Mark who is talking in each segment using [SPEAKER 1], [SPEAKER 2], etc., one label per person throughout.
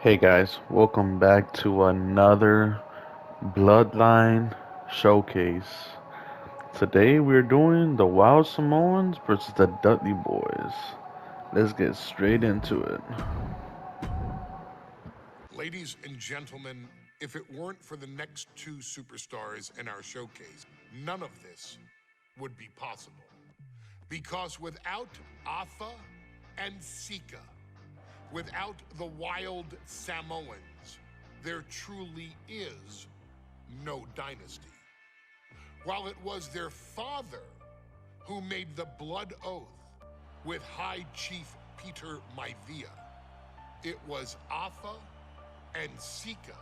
[SPEAKER 1] Hey guys, welcome back to another Bloodline Showcase. Today we're doing the Wild Samoans versus the Dudley Boys. Let's get straight into it.
[SPEAKER 2] Ladies and gentlemen, if it weren't for the next two superstars in our showcase, none of this would be possible. Because without Atha and Sika, without the wild Samoans, there truly is no dynasty. While it was their father who made the blood oath with High Chief Peter Maivia, it was Atha and Sika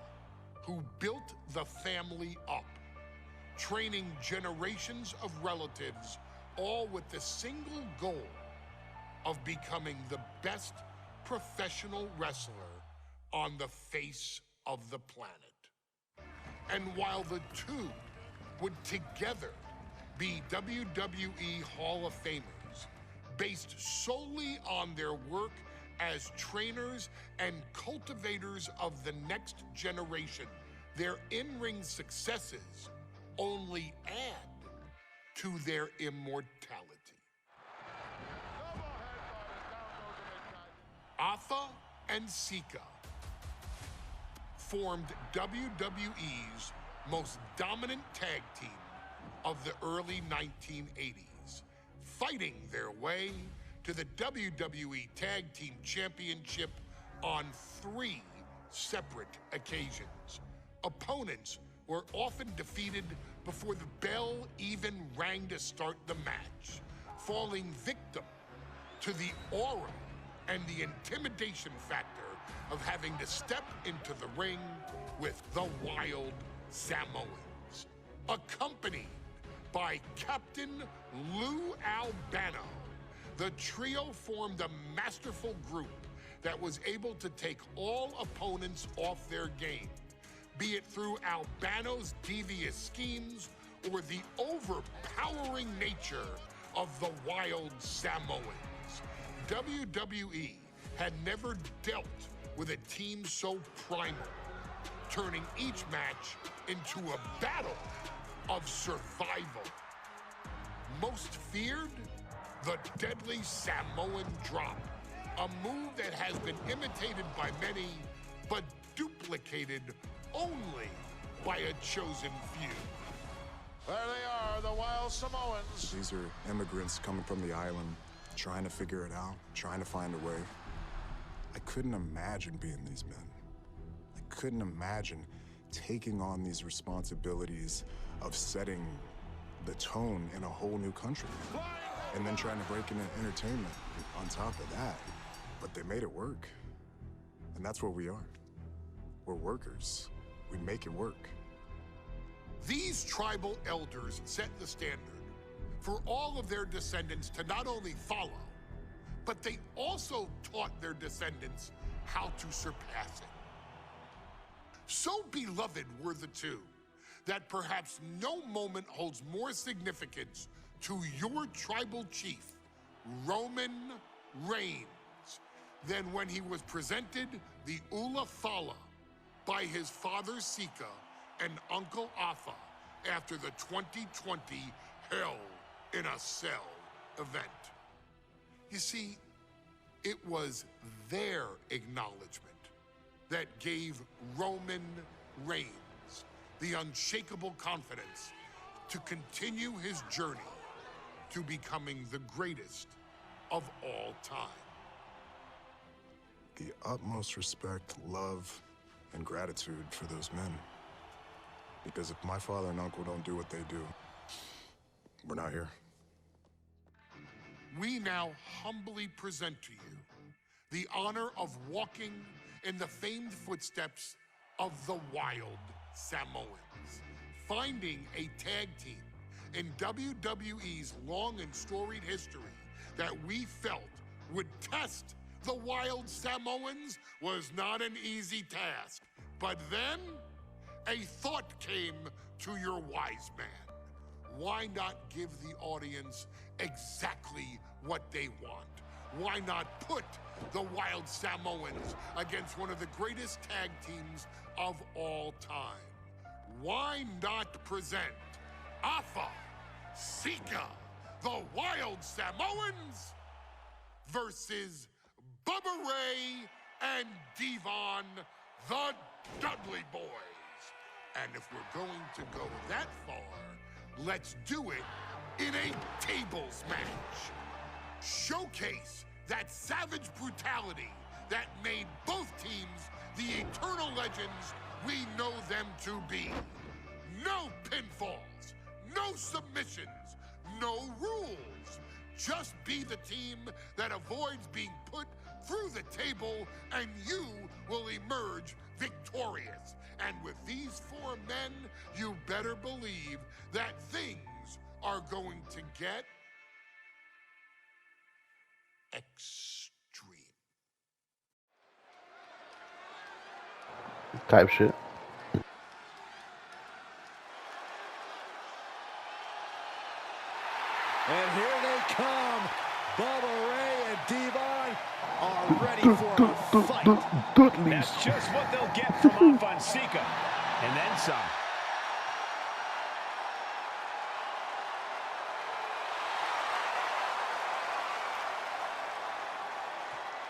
[SPEAKER 2] who built the family up, training generations of relatives, all with the single goal of becoming the best professional wrestler on the face of the planet. And while the two would together be WWE Hall of Famers, based solely on their work as trainers and cultivators of the next generation, their in-ring successes only add to their immortality. Atha and Sika formed WWE's most dominant tag team of the early 1980s, fighting their way to the WWE Tag Team Championship on 3 separate occasions. Opponents were often defeated before the bell even rang to start the match, falling victim to the aura and the intimidation factor of having to step into the ring with the Wild Samoans, accompanied by Captain Lou Albano. The trio formed a masterful group that was able to take all opponents off their game, be it through Albano's devious schemes or the overpowering nature of the Wild Samoans. WWE had never dealt with a team so primal, turning each match into a battle of survival. Most feared, the deadly Samoan drop, a move that has been imitated by many, but duplicated only by a chosen few.
[SPEAKER 3] There they are, the Wild Samoans.
[SPEAKER 4] These are immigrants coming from the island, trying to figure it out, trying to find a way. I couldn't imagine being these men. I couldn't imagine taking on these responsibilities of setting the tone in a whole new country. And then trying to break into entertainment on top of that. But they made it work. And that's what we are. We're workers. We make it work.
[SPEAKER 2] These tribal elders set the standard for all of their descendants to not only follow, but they also taught their descendants how to surpass it. So beloved were the two that perhaps no moment holds more significance to your tribal chief, Roman Reigns, than when he was presented the Ula Fala by his father Sika and Uncle Atha after the 2020 Hell in a Cell event. You see, it was their acknowledgement that gave Roman Reigns the unshakable confidence to continue his journey to becoming the greatest of all time.
[SPEAKER 4] The utmost respect, love, and gratitude for those men. Because if my father and uncle don't do what they do, we're not here.
[SPEAKER 2] We now humbly present to you the honor of walking in the famed footsteps of the Wild Samoans, finding a tag team in WWE's long and storied history that we felt would test the Wild Samoans was not an easy task. But then a thought came to your wise man. Why not give the audience exactly what they want? why not put the Wild Samoans against one of the greatest tag teams of all time? Why not present Alpha, Sika, the Wild Samoans versus Bubba Ray and Devon, the Dudley Boys? And if we're going to go that far, let's do it in a tables match. Showcase that savage brutality that made both teams the eternal legends we know them to be. No pinfalls, no submissions, no rules. Just be the team that avoids being put through the table, and you will emerge victorious. And with these four men, you better believe that things are going to get extreme.
[SPEAKER 1] Type shit.
[SPEAKER 5] And here they come. Bubba Ray and Devon are ready for a fight.
[SPEAKER 1] Dudley's.
[SPEAKER 6] That's just what they'll get from Alpha and Sika. And then some.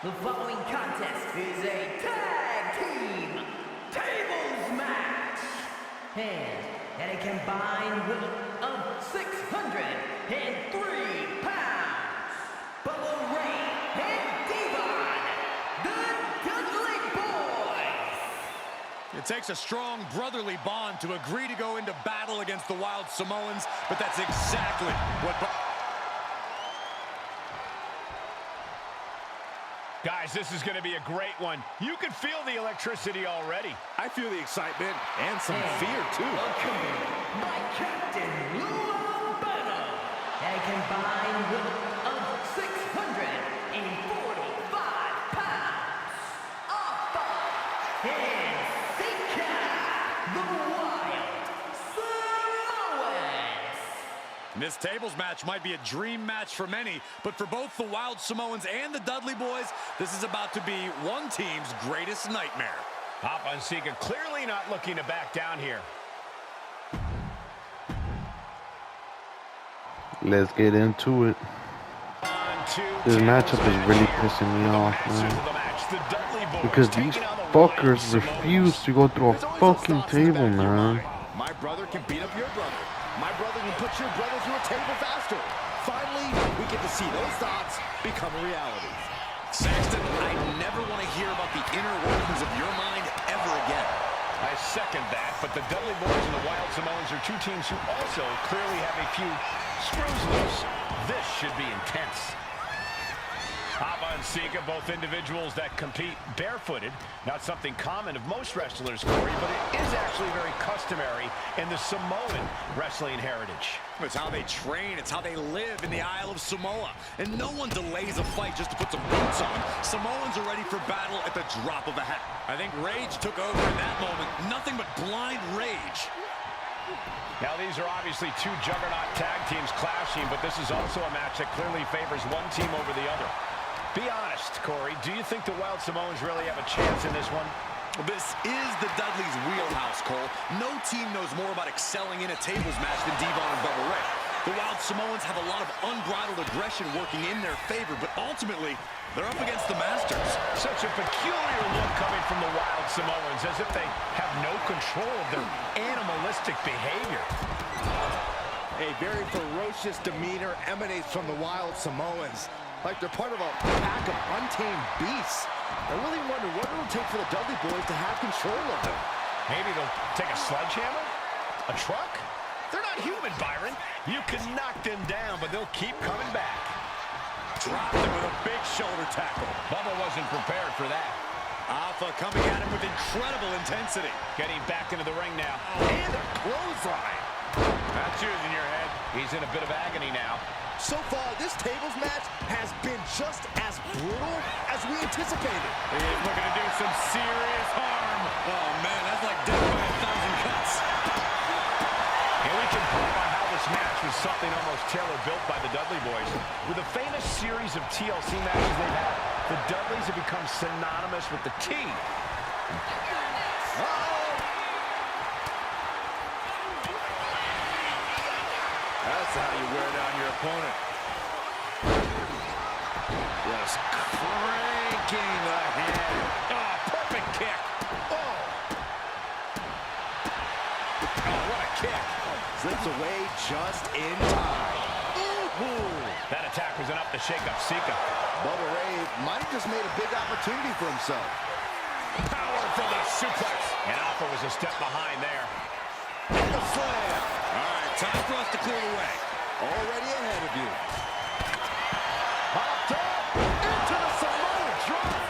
[SPEAKER 7] The following contest is a tag team tables match. And a combined weight of 603 pounds. Bubba Ray and Devon, the Dudley Boys.
[SPEAKER 5] It takes a strong brotherly bond to agree to go into battle against the Wild Samoans, but that's exactly what...
[SPEAKER 6] Guys, this is going to be a great one. You can feel the electricity already.
[SPEAKER 5] I feel the excitement and some fear, too.
[SPEAKER 7] Accompanied by Captain Lou Albano. And a combined weight of 645 pounds. Alpha and Sika, the Wild Samoans.
[SPEAKER 5] This tables match might be a dream match for many, but for both the Wild Samoans and the Dudley Boys, this is about to be one team's greatest nightmare.
[SPEAKER 6] Alpha and Sika clearly not looking to back down here.
[SPEAKER 1] Let's get into it. This matchup is really pissing me off, man. Because these fuckers refuse to go through a fucking table, man.
[SPEAKER 5] My brother can beat up your brother. My brother can put your brother through a table faster. Finally, we get to see those thoughts become a reality. Saxton, I never want to hear about the inner workings of your mind ever again.
[SPEAKER 6] I second that, but the Dudley Boys and the Wild Samoans are two teams who also clearly have a few screws loose. This should be intense. Alpha and Sika, both individuals that compete barefooted. Not something common of most wrestlers, Corey, but it is actually very customary in the Samoan wrestling heritage.
[SPEAKER 5] It's how they train. It's how they live in the Isle of Samoa. And no one delays a fight just to put some boots on. Samoans are ready for battle at the drop of a hat. I think rage took over in that moment. Nothing but blind rage.
[SPEAKER 6] Now, these are obviously two juggernaut tag teams clashing, but this is also a match that clearly favors one team over the other. Be honest, Corey, do you think the Wild Samoans really have a chance in this one?
[SPEAKER 5] This is the Dudley's wheelhouse, Cole. No team knows more about excelling in a tables match than Devon and Bubba Ray. The Wild Samoans have a lot of unbridled aggression working in their favor, but ultimately, they're up against the Masters.
[SPEAKER 6] Such a peculiar look coming from the Wild Samoans, as if they have no control of their animalistic behavior.
[SPEAKER 8] A very ferocious demeanor emanates from the Wild Samoans, like they're part of a pack of untamed beasts. I really wonder what it'll take for the Dudley Boys to have control of them.
[SPEAKER 6] Maybe they'll take a sledgehammer? A truck? They're not human, Byron. You can knock them down, but they'll keep coming back.
[SPEAKER 5] Dropped him with a big shoulder tackle.
[SPEAKER 6] Bubba wasn't prepared for that.
[SPEAKER 5] Alpha coming at him with incredible intensity.
[SPEAKER 6] Getting back into the ring now.
[SPEAKER 5] And a clothesline.
[SPEAKER 6] That's yours in your head. He's in a bit of agony now.
[SPEAKER 8] So far, this tables match has been just as brutal as we anticipated.
[SPEAKER 5] He's looking to do some serious harm. Oh, man, that's like death by 1,000 cuts.
[SPEAKER 6] And we can talk about how this match was something almost tailor-built by the Dudley boys. With a famous series of TLC matches they've had, the Dudleys have become synonymous with the T.
[SPEAKER 8] That's how you wear down your opponent. Just cranking the head.
[SPEAKER 6] Oh, perfect kick. Oh. Oh, what a kick.
[SPEAKER 8] Slips away just in time. Ooh.
[SPEAKER 6] That attack was enough to shake up Sika.
[SPEAKER 8] Bubba Ray might have just made a big opportunity for himself.
[SPEAKER 6] Power for the suplex. And Alpha was a step behind there.
[SPEAKER 8] And the slam. All right, time for us to clear the way. Already ahead of you. Popped up into the Samoan drop.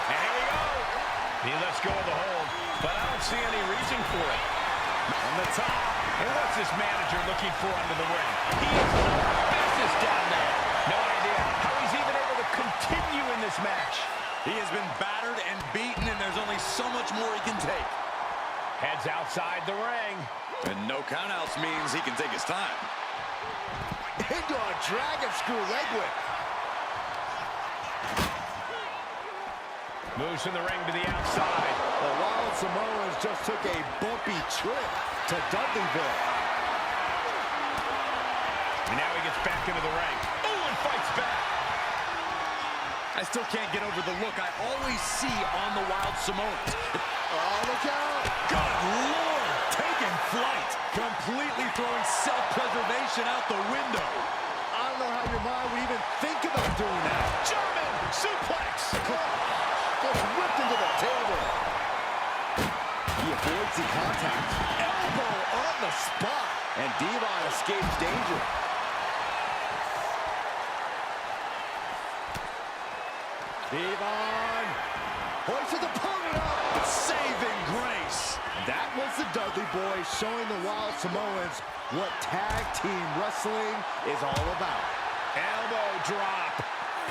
[SPEAKER 6] And here we go. He lets go of the hold, but I don't see any reason for it. On the top. And what's this manager looking for under the ring? He is business down there. No idea how he's even able to continue in this match.
[SPEAKER 5] He has been battered and beaten, and there's only so much more he can take.
[SPEAKER 6] Heads outside the ring.
[SPEAKER 5] And no countouts means he can take his time.
[SPEAKER 8] Into a dragon screw leg whip.
[SPEAKER 6] Moves from the ring to the outside.
[SPEAKER 8] The Wild Samoans just took a bumpy trip to Dudleyville.
[SPEAKER 6] And now he gets back into the ring. Oh, and fights back.
[SPEAKER 5] I still can't get over the look I always see on the Wild Samoans.
[SPEAKER 8] Oh, look out!
[SPEAKER 5] Good Lord! Taking flight. Completely throwing self-preservation out the window.
[SPEAKER 8] I don't know how your mind would even think about doing that.
[SPEAKER 6] German suplex.
[SPEAKER 8] Gets whipped into the table. He avoids the contact. Elbow on the spot. And Devon escapes danger. Devon hoists his opponent up. Saving grace. That was the Dudley boys showing the Wild Samoans what tag team wrestling is all about.
[SPEAKER 6] Elbow drop.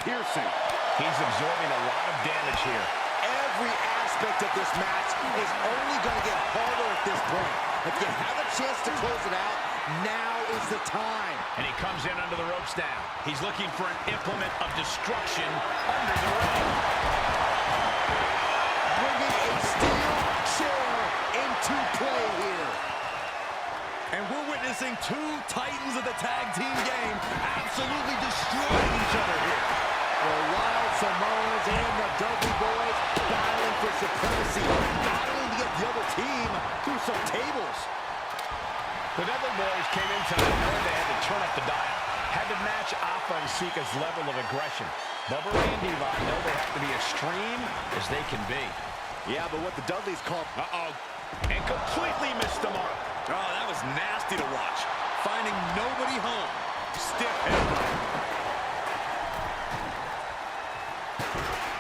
[SPEAKER 8] Piercing.
[SPEAKER 6] He's absorbing a lot of damage here.
[SPEAKER 8] Every aspect of this match is only going to get harder at this point. If you have a chance to close it out, now is the time.
[SPEAKER 6] And he comes in under the ropes now. He's looking for an implement of destruction under the ring.
[SPEAKER 8] Bringing a steel chair into play here.
[SPEAKER 5] And we're witnessing two titans of the tag team game absolutely destroying each other here.
[SPEAKER 8] The Wild Samoans and the Dudley boys battling for supremacy, battling to get the other team through some tables.
[SPEAKER 6] The Dudley boys came in tonight knowing they had to turn up the dial. Had to match Alpha and Sika's level of aggression. Bubba Ray and Devon know they have to be extreme as they can be.
[SPEAKER 8] Yeah, but what the Dudleys call...
[SPEAKER 6] And completely missed the mark.
[SPEAKER 5] Oh, that was nasty to watch. Finding nobody home. Stiff headbutt.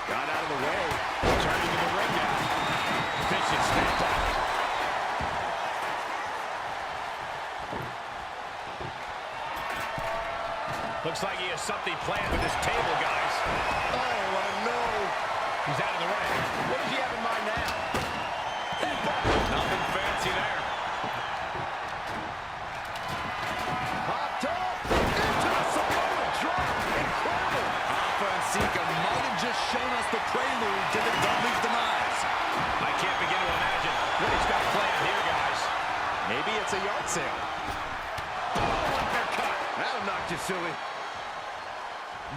[SPEAKER 8] Got out of the way.
[SPEAKER 6] Turning to the ring now. Vicious snap out. Looks like he has something planned with this table, guys.
[SPEAKER 8] Oh, no.
[SPEAKER 6] He's out of the ring. What does he have in mind now?
[SPEAKER 5] Nothing fancy there.
[SPEAKER 8] Popped up into the Samoan drop. Incredible.
[SPEAKER 5] Alpha and Sika might have just shown us the prelude to the Dudley's demise.
[SPEAKER 6] I can't begin to imagine what he's got planned here, guys.
[SPEAKER 8] Maybe it's a yard sale.
[SPEAKER 6] Oh, uppercut.
[SPEAKER 8] That'll knock you silly.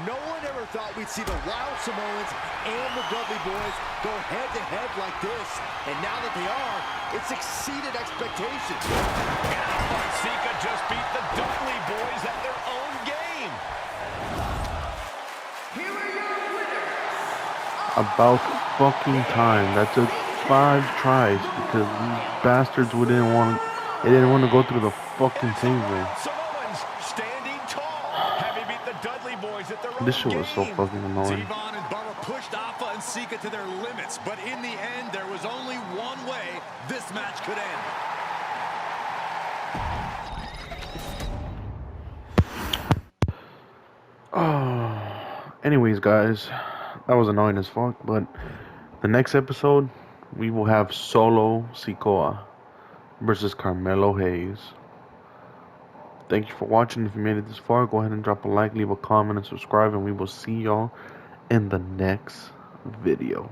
[SPEAKER 8] No one ever thought we'd see the Wild Samoans and the Dudley boys go head-to-head like this. And now that they are, it's exceeded expectations.
[SPEAKER 6] And Alpha and Sika just beat the Dudley boys at their own game.
[SPEAKER 7] Here are your winners.
[SPEAKER 1] About fucking time. That took 5 tries because these bastards didn't want to go through the fucking table.
[SPEAKER 6] Samoans standing tall. Having beat the Dudley boys at their own
[SPEAKER 1] This shit was so
[SPEAKER 6] game.
[SPEAKER 1] fucking annoying.
[SPEAKER 5] Devon and Bubba pushed Alpha and Sika to their limits, but in the end, there was only one way this match could end.
[SPEAKER 1] Anyways, guys, that was annoying as fuck, but the next episode, we will have Solo Sikoa versus Carmelo Hayes. Thank you for watching. If you made it this far, go ahead and drop a like, leave a comment, and subscribe, and we will see y'all in the next video.